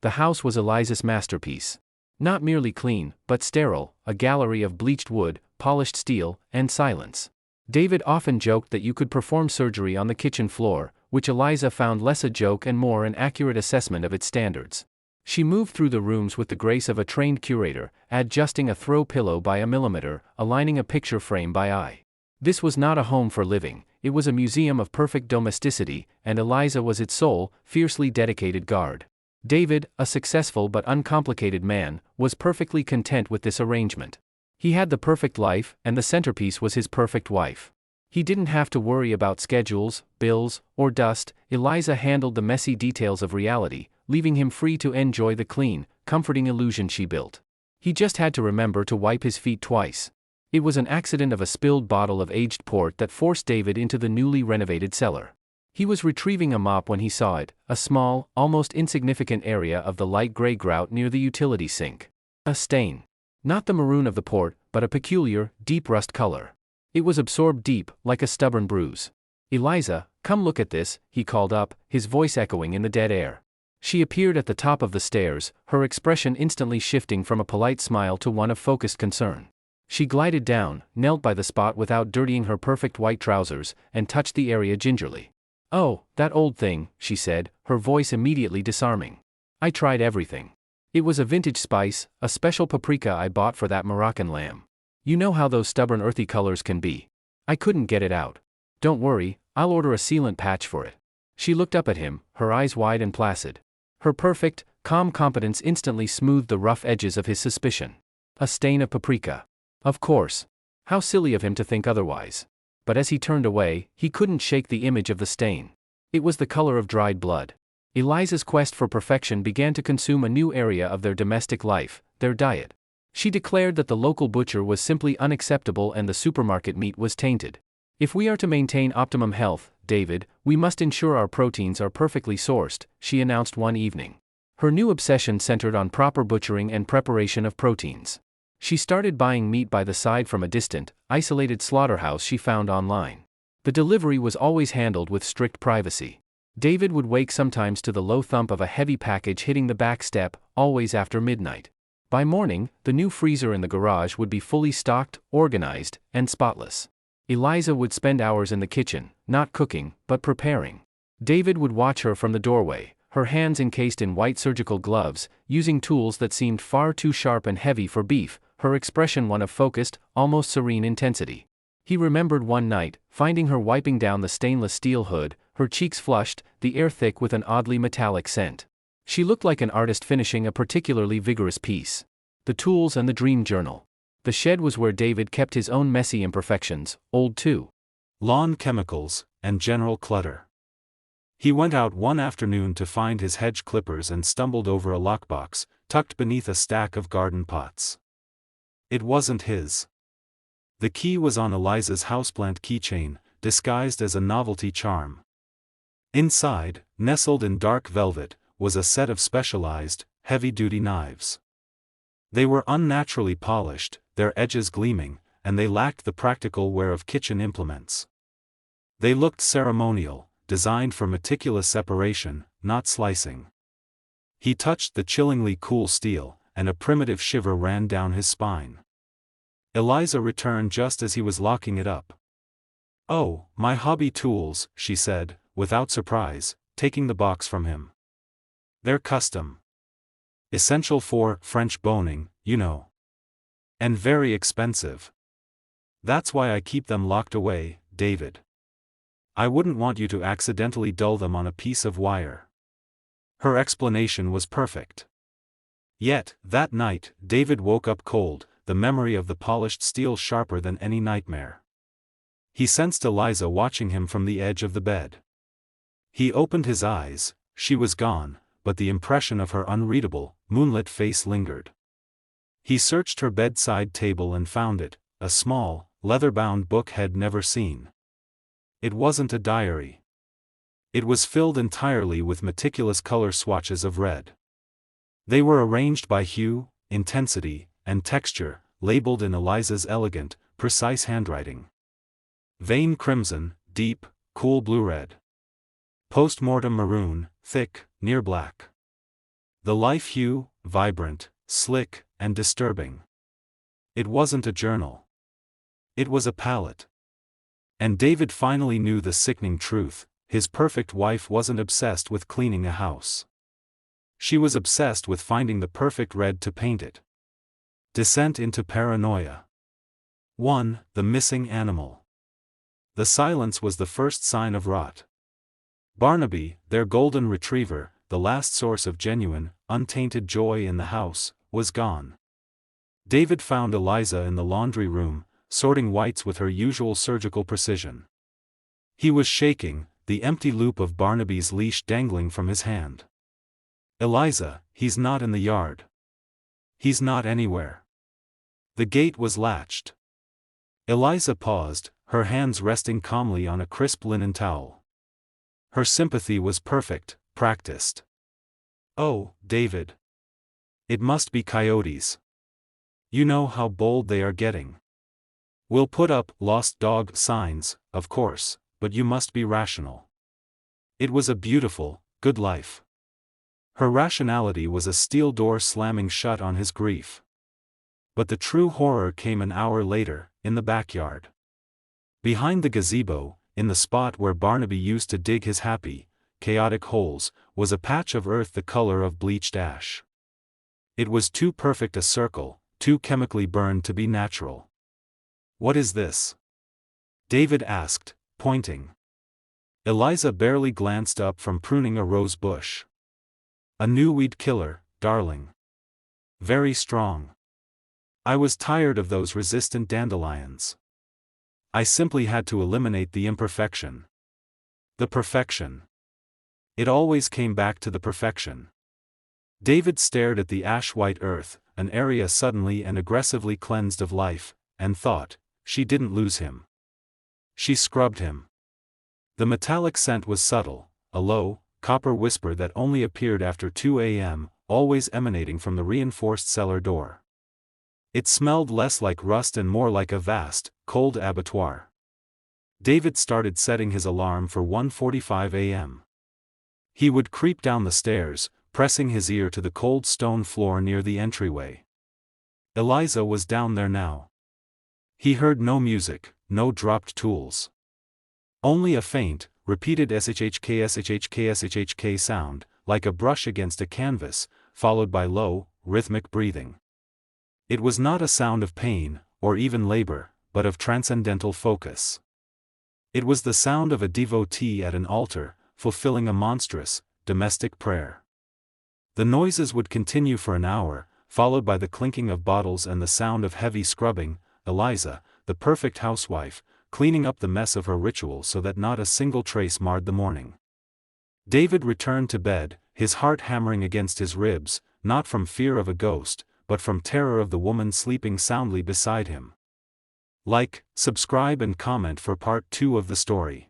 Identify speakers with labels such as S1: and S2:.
S1: The house was Eliza's masterpiece. Not merely clean, but sterile, a gallery of bleached wood, polished steel, and silence. David often joked that you could perform surgery on the kitchen floor, which Eliza found less a joke and more an accurate assessment of its standards. She moved through the rooms with the grace of a trained curator, adjusting a throw pillow by a millimeter, aligning a picture frame by eye. This was not a home for living, it was a museum of perfect domesticity, and Eliza was its sole, fiercely dedicated guard. David, a successful but uncomplicated man, was perfectly content with this arrangement. He had the perfect life, and the centerpiece was his perfect wife. He didn't have to worry about schedules, bills, or dust. Eliza handled the messy details of reality, leaving him free to enjoy the clean, comforting illusion she built. He just had to remember to wipe his feet twice. It was an accident of a spilled bottle of aged port that forced David into the newly renovated cellar. He was retrieving a mop when he saw it, a small, almost insignificant area of the light gray grout near the utility sink. A stain. Not the maroon of the port, but a peculiar, deep rust color. It was absorbed deep, like a stubborn bruise. "Eliza, come look at this," he called up, his voice echoing in the dead air. She appeared at the top of the stairs, her expression instantly shifting from a polite smile to one of focused concern. She glided down, knelt by the spot without dirtying her perfect white trousers, and touched the area gingerly. "Oh, that old thing," she said, her voice immediately disarming. "I tried everything. It was a vintage spice, a special paprika I bought for that Moroccan lamb. You know how those stubborn earthy colors can be. I couldn't get it out. Don't worry, I'll order a sealant patch for it." She looked up at him, her eyes wide and placid. Her perfect, calm competence instantly smoothed the rough edges of his suspicion. A stain of paprika. Of course. How silly of him to think otherwise. But as he turned away, he couldn't shake the image of the stain. It was the color of dried blood. Eliza's quest for perfection began to consume a new area of their domestic life, their diet. She declared that the local butcher was simply unacceptable and the supermarket meat was tainted. "If we are to maintain optimum health, David, we must ensure our proteins are perfectly sourced," she announced one evening. Her new obsession centered on proper butchering and preparation of proteins. She started buying meat by the side from a distant, isolated slaughterhouse she found online. The delivery was always handled with strict privacy. David would wake sometimes to the low thump of a heavy package hitting the back step, always after midnight. By morning, the new freezer in the garage would be fully stocked, organized, and spotless. Eliza would spend hours in the kitchen, not cooking, but preparing. David would watch her from the doorway, her hands encased in white surgical gloves, using tools that seemed far too sharp and heavy for beef, her expression one of focused, almost serene intensity. He remembered one night, finding her wiping down the stainless steel hood, her cheeks flushed, the air thick with an oddly metallic scent. She looked like an artist finishing a particularly vigorous piece. The tools and the dream journal. The shed was where David kept his own messy imperfections, old too.
S2: Lawn chemicals, and general clutter. He went out one afternoon to find his hedge clippers and stumbled over a lockbox, tucked beneath a stack of garden pots. It wasn't his. The key was on Eliza's houseplant keychain, disguised as a novelty charm. Inside, nestled in dark velvet, was a set of specialized, heavy-duty knives. They were unnaturally polished, their edges gleaming, and they lacked the practical wear of kitchen implements. They looked ceremonial, designed for meticulous separation, not slicing. He touched the chillingly cool steel, and a primitive shiver ran down his spine. Eliza returned just as he was locking it up. "Oh, my hobby tools," she said, without surprise, taking the box from him. "They're custom. Essential for French boning, you know. And very expensive. That's why I keep them locked away, David. I wouldn't want you to accidentally dull them on a piece of wire." Her explanation was perfect. Yet, that night, David woke up cold, the memory of the polished steel sharper than any nightmare. He sensed Eliza watching him from the edge of the bed. He opened his eyes, she was gone, but the impression of her unreadable, moonlit face lingered. He searched her bedside table and found it, a small, leather-bound book he'd never seen. It wasn't a diary. It was filled entirely with meticulous color swatches of red. They were arranged by hue, intensity, and texture, labeled in Eliza's elegant, precise handwriting. Vein crimson, deep, cool blue-red. Post-mortem maroon, thick, near black. The life hue, vibrant, slick, and disturbing. It wasn't a journal. It was a palette. And David finally knew the sickening truth: his perfect wife wasn't obsessed with cleaning a house. She was obsessed with finding the perfect red to paint it. Descent into paranoia. 1. The missing animal. The silence was the first sign of rot. Barnaby, their golden retriever, the last source of genuine, untainted joy in the house, was gone. David found Eliza in the laundry room, sorting whites with her usual surgical precision. He was shaking, the empty loop of Barnaby's leash dangling from his hand. "Eliza, he's not in the yard. He's not anywhere." The gate was latched. Eliza paused, her hands resting calmly on a crisp linen towel. Her sympathy was perfect, practiced. "Oh, David. It must be coyotes. You know how bold they are getting. We'll put up 'lost dog' signs, of course, but you must be rational." It was a beautiful, good life. Her rationality was a steel door slamming shut on his grief. But the true horror came an hour later, in the backyard. Behind the gazebo, in the spot where Barnaby used to dig his happy, chaotic holes, was a patch of earth the color of bleached ash. It was too perfect a circle, too chemically burned to be natural. "What is this?" David asked, pointing. Eliza barely glanced up from pruning a rose bush. "A new weed killer, darling. Very strong. I was tired of those resistant dandelions. I simply had to eliminate the imperfection. The perfection. It always came back to the perfection." David stared at the ash-white earth, an area suddenly and aggressively cleansed of life, and thought, she didn't lose him. She scrubbed him. The metallic scent was subtle, a low, copper whisper that only appeared after 2 a.m., always emanating from the reinforced cellar door. It smelled less like rust and more like a vast, cold abattoir. David started setting his alarm for 1:45 a.m. He would creep down the stairs, pressing his ear to the cold stone floor near the entryway. Eliza was down there now. He heard no music, no dropped tools. Only a faint, repeated shhk sound, like a brush against a canvas, followed by low, rhythmic breathing. It was not a sound of pain, or even labor, but of transcendental focus. It was the sound of a devotee at an altar, fulfilling a monstrous, domestic prayer. The noises would continue for an hour, followed by the clinking of bottles and the sound of heavy scrubbing. Eliza, the perfect housewife, cleaning up the mess of her ritual so that not a single trace marred the morning. David returned to bed, his heart hammering against his ribs, not from fear of a ghost, but from terror of the woman sleeping soundly beside him. Like, subscribe and comment for part 2 of the story.